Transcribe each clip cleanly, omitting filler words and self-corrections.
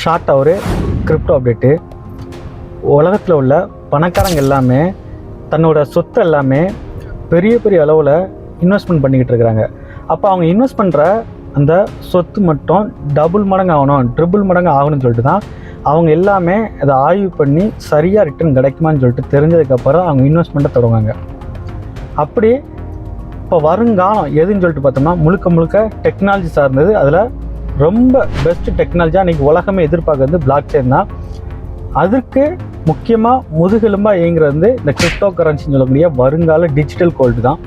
ஷார்ட்டாக ஒரு crypto update. உலகத்தில் உள்ள பணக்காரங்க எல்லாமே தன்னோட சொத்து எல்லாமே பெரிய பெரிய அளவில் இன்வெஸ்ட்மெண்ட் பண்ணிக்கிட்டு இருக்கிறாங்க. அப்போ அவங்க இன்வெஸ்ட் பண்ணுற அந்த சொத்து மட்டும் டபுள் மடங்கு ஆகணும், ட்ரிபிள் மடங்கு ஆகணும்னு சொல்லிட்டு தான் அவங்க எல்லாமே அதை ஆய்வு பண்ணி சரியாக ரிட்டர்ன் கிடைக்குமான்னு சொல்லிட்டு தெரிஞ்சதுக்கப்புறம் அவங்க இன்வெஸ்ட்மெண்ட்டை தொடங்குவாங்க. அப்படி இப்போ வருங்காலம் எதுன்னு சொல்லிட்டு பார்த்தோம்னா முழுக்க டெக்னாலஜி சார்ந்தது. அதில் ரொம்ப பெஸ்ட் டெக்னாலஜியாக இன்றைக்கி உலகமே எதிர்பார்க்குறது பிளாக் செயின் தான். அதுக்கு முக்கியமாக முதுகெலும்பாக இயங்குறது இந்த கிரிப்டோ கரன்சின்னு சொல்லக்கூடிய வருங்கால டிஜிட்டல் கோல்டு தான்.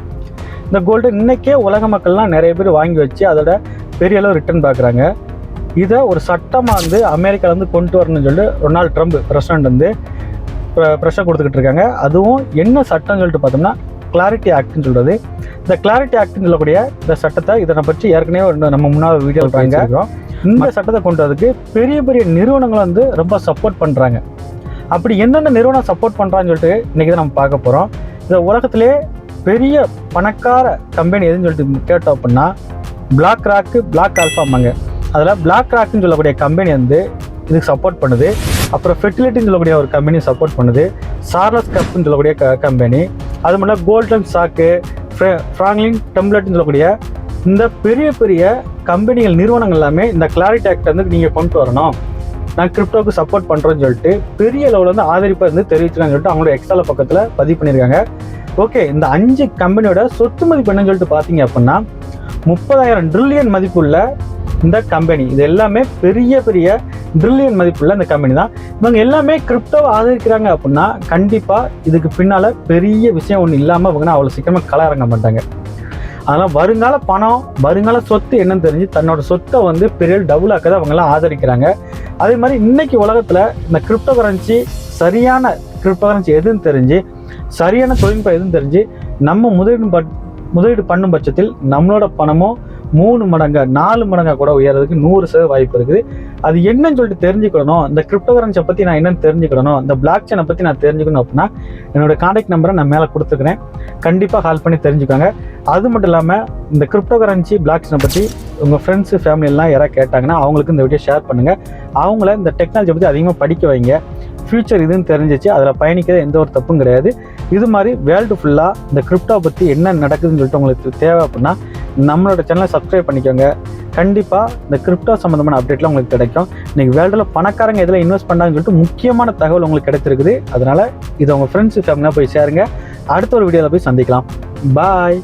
இந்த கோல்டு இன்றைக்கே உலக மக்கள்லாம் நிறைய பேர் வாங்கி வச்சு அதோட பெரிய அளவு ரிட்டர்ன் பார்க்குறாங்க. இதை ஒரு சட்டமாக வந்து அமெரிக்காவிலேருந்து கொண்டு வரணும்னு சொல்லிட்டு டொனால்ட் ட்ரம்ப் பிரசிடென்ட் வந்து ப்ரெஷர் கொடுத்துக்கிட்டு இருக்காங்க. அதுவும் என்ன சட்டம்னு சொல்லிட்டு பார்த்தோம்னா கிளாரிட்டி ஆக்ட்னு சொல்கிறது. இந்த கிளாரிட்டி ஆக்ட்னு சொல்லக்கூடிய இந்த சட்டத்தை இதனை பற்றி ஏற்கனவே நம்ம முன்னாள் வீடியோ பண்ணியிருக்கிறோம். இந்த சட்டத்தை கொண்டு வரதுக்கு பெரிய பெரிய நிறுவனங்கள் வந்து ரொம்ப சப்போர்ட் பண்ணுறாங்க. அப்படி என்னென்ன நிறுவனம் சப்போர்ட் பண்ணுறான்னு சொல்லிட்டு இன்றைக்கி தான் நம்ம பார்க்க போகிறோம். இந்த உலகத்திலே பெரிய பணக்கார கம்பெனி எதுன்னு சொல்லிட்டு கேட்டோம் அப்படின்னா பிளாக் ராக்கு, பிளாக் ஆல்ஃபாமாங்க. அதில் பிளாக் ராக்குன்னு சொல்லக்கூடிய கம்பெனி வந்து இதுக்கு சப்போர்ட் பண்ணுது. அப்புறம் ஃபெர்டிலிட்டின்னு சொல்லக்கூடிய ஒரு கம்பெனி சப்போர்ட் பண்ணுது. சார்லஸ் கப்னு சொல்லக்கூடிய கம்பெனி, அது மட்டும் கோல்டன் சாக்கு, ஃப்ராங்க்லின் டெம்ப்ளேட்னு சொல்லக்கூடிய இந்த பெரிய பெரிய கம்பெனிகள் நிறுவனங்கள் எல்லாமே இந்த கிளாரிட்டி ஆக்ட் வந்து நீங்கள் கொண்டு வரணும், நான் கிரிப்டோவுக்கு சப்போர்ட் பண்ணுறேன்னு சொல்லிட்டு பெரிய லெவலில் வந்து ஆதரிப்பாக இருந்து தெரிவிச்சுக்கான்னு சொல்லிட்டு அவங்களோட எக்ஸால பக்கத்தில் பதிவு பண்ணியிருக்காங்க. ஓகே, இந்த 5 கம்பெனியோட சொத்து மதிப்பு என்னன்னு சொல்லிட்டு பார்த்தீங்க அப்படின்னா 30,000 ட்ரில்லியன் மதிப்புள்ள இந்த கம்பெனி. இது எல்லாமே பெரிய பெரிய ட்ரில்லியன் மதிப்புள்ள இந்த கம்பெனி தான். இவங்க எல்லாமே கிரிப்டோவை ஆதரிக்கிறாங்க அப்படின்னா கண்டிப்பாக இதுக்கு பின்னால் பெரிய விஷயம் ஒன்று இல்லாமல் இவங்கன்னா அவ்வளோ சீக்கிரமாக கள இறங்க மாட்டாங்க. அதனால் வருங்கால பணம், வருங்கால சொத்து என்னன்னு தெரிஞ்சு தன்னோட சொத்தை வந்து பெரிய டபுள் ஆக்கதை அவங்கெல்லாம் ஆதரிக்கிறாங்க. அதே மாதிரி இன்னைக்கு உலகத்தில் இந்த கிரிப்டோ கரன்சி, சரியான கிரிப்டோ கரன்சி எதுன்னு தெரிஞ்சு, சரியான தொழில்நுட்பம் எதுன்னு தெரிஞ்சு நம்ம முதலீடு பண்ணும் பட்சத்தில் நம்மளோட பணமும் 3 மடங்கா 4 மடங்கா கூட உயர்றதுக்கு 100% வாய்ப்பு இருக்குது. அது என்னன்னு சொல்லிட்டு தெரிஞ்சுக்கணும், இந்த கிரிப்டோ கரன்சியை பற்றி நான் என்னன்னு தெரிஞ்சுக்கணும், இந்த பிளாக் செயினை பற்றி நான் தெரிஞ்சுக்கணும் அப்படின்னா என்னோட கான்டாக்ட் நம்பரை நான் மேலே கொடுத்துக்கிறேன். கண்டிப்பாக கால் பண்ணி தெரிஞ்சுக்கோங்க. அது மட்டும் இல்லாமல் இந்த கிரிப்டோ கரன்சி, பிளாக் செயினை பற்றி உங்கள் ஃப்ரெண்ட்ஸு, ஃபேமிலியெல்லாம் யாராவது கேட்டாங்கன்னா அவங்களுக்கு இந்த வீடியோ ஷேர் பண்ணுங்கள். அவங்கள இந்த டெக்னாலஜியை பற்றி அதிகமாக படிக்க வைங்க. ஃபியூச்சர் இதுன்னு தெரிஞ்சிச்சு, அதில் பயணிக்கிறது எந்த ஒரு தப்பும் கிடையாது. இது மாதிரி வேர்ல்டு ஃபுல்லாக இந்த கிரிப்டோ பற்றி என்ன நடக்குதுன்னு சொல்லிட்டு உங்களுக்கு தேவை அப்படின்னா நம்மளோட சேனலை சப்ஸ்கிரைப் பண்ணிக்கோங்க. கண்டிப்பாக இந்த கிரிப்டோ சம்மந்தமான அப்டேட்லாம் உங்களுக்கு கிடைக்கும். இன்றைக்கி வேர்ல்டில் பணக்காரங்க எதில் இன்வெஸ்ட் பண்ணுறாங்கன்னு சொல்லிட்டு முக்கியமான தகவல் உங்களுக்கு கிடைச்சிருக்குது. அதனால் இதை உங்கள் ஃப்ரெண்ட்ஸு ஃபேமிலியாக போய் சேருங்க. அடுத்த ஒரு வீடியோவில் போய் சந்திக்கலாம். பாய்.